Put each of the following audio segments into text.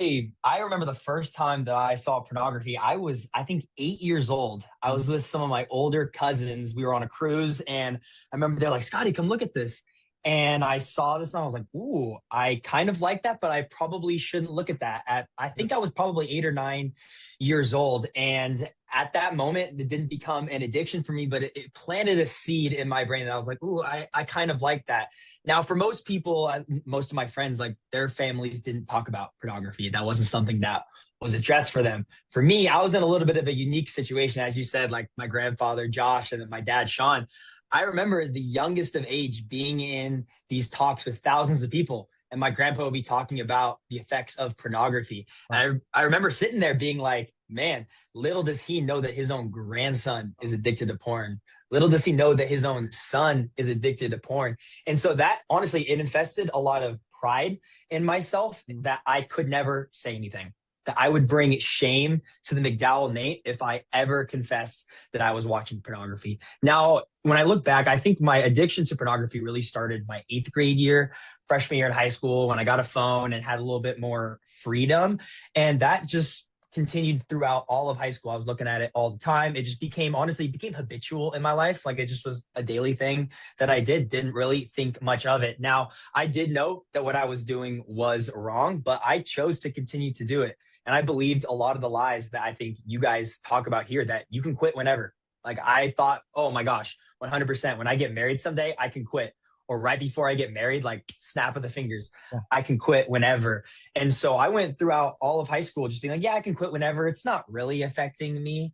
I remember the first time that I saw pornography. I was, I think, 8 years old. I was Mhm. with some of my older cousins. We were on a cruise, and I remember they're like, "Scotty, come look at this." And I saw this, and I was like, "Ooh, I kind of like that, but I probably shouldn't look at that." I Yeah. think I was probably 8 or 9 years old, and at that moment, it didn't become an addiction for me, but it planted a seed in my brain that I was like, "Ooh, I kind of like that." Now, for most people, most of my friends, like their families didn't talk about pornography. That wasn't something that was addressed for them. For me, I was in a little bit of a unique situation, as you said, like my grandfather, Josh, and then my dad, Sean. I remember the youngest of age being in these talks with thousands of people. And my grandpa would be talking about the effects of pornography. Wow. And I remember sitting there being like, man, little does he know that his own grandson is addicted to porn. Little does he know that his own son is addicted to porn. And so that honestly, it infested a lot of pride in myself Mm. that I could never say anything. That I would bring shame to the McDowell Nate if I ever confessed that I was watching pornography. Now, when I look back, I think my addiction to pornography really started my eighth grade year, freshman year in high school, when I got a phone and had a little bit more freedom. And that just continued throughout all of high school. I was looking at it all the time. It just became, honestly, it became habitual in my life. Like it just was a daily thing that I didn't really think much of it. Now, I did know that what I was doing was wrong, but I chose to continue to do it. And I believed a lot of the lies that I think you guys talk about here, that you can quit whenever. Like I thought, oh my gosh, 100%. When I get married someday, I can quit. Or right before I get married, like snap of the fingers, Yeah. I can quit whenever. And so I went throughout all of high school just being like, yeah, I can quit whenever. It's not really affecting me.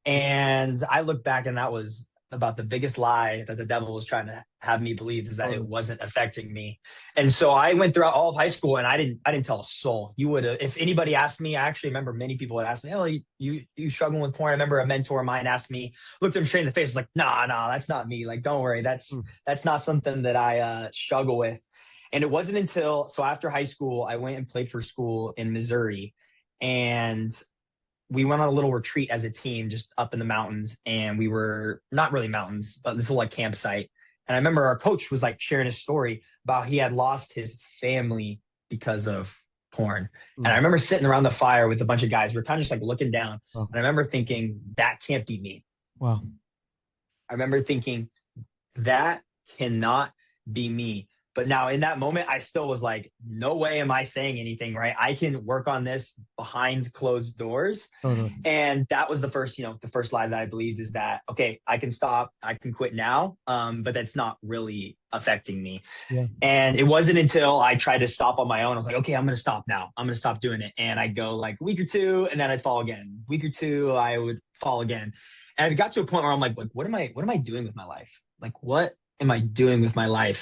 And I look back and that was about the biggest lie that the devil was trying to have me believe, is that it Totally. wasn't affecting me. And so I went throughout all of high school and I didn't tell a soul. You would have, if anybody asked me, I actually remember many people would ask me, oh, you struggling with porn? I remember a mentor of mine asked me, looked him straight in the face, was like, nah, that's not me. Like, don't worry. Mm. That's not something that I struggle with. And it wasn't until, so after high school, I went and played for school in Missouri. And we went on a little retreat as a team just up in the mountains, and we were not really mountains, but this little like campsite. And I remember our coach was like sharing his story about he had lost his family because of porn. And I Mm. remember sitting around the fire with a bunch of guys. We are kind of just like looking down. Wow. And I remember thinking, that can't be me. Wow. I remember thinking, that cannot be me. But now in that moment, I still was like, no way am I saying anything, right? I can work on this behind closed doors. Totally. And that was the first, the first lie that I believed, is that, okay, I can stop, I can quit now. But that's not really affecting me. Yeah. And it wasn't until I tried to stop on my own, I was like, okay, I'm going to stop now. I'm going to stop doing it. And I'd go like a week or two, and then I'd fall again. Week or two, I would fall again. And it got to a point where I'm like, what am I doing with my life? Like, what am I doing with my life?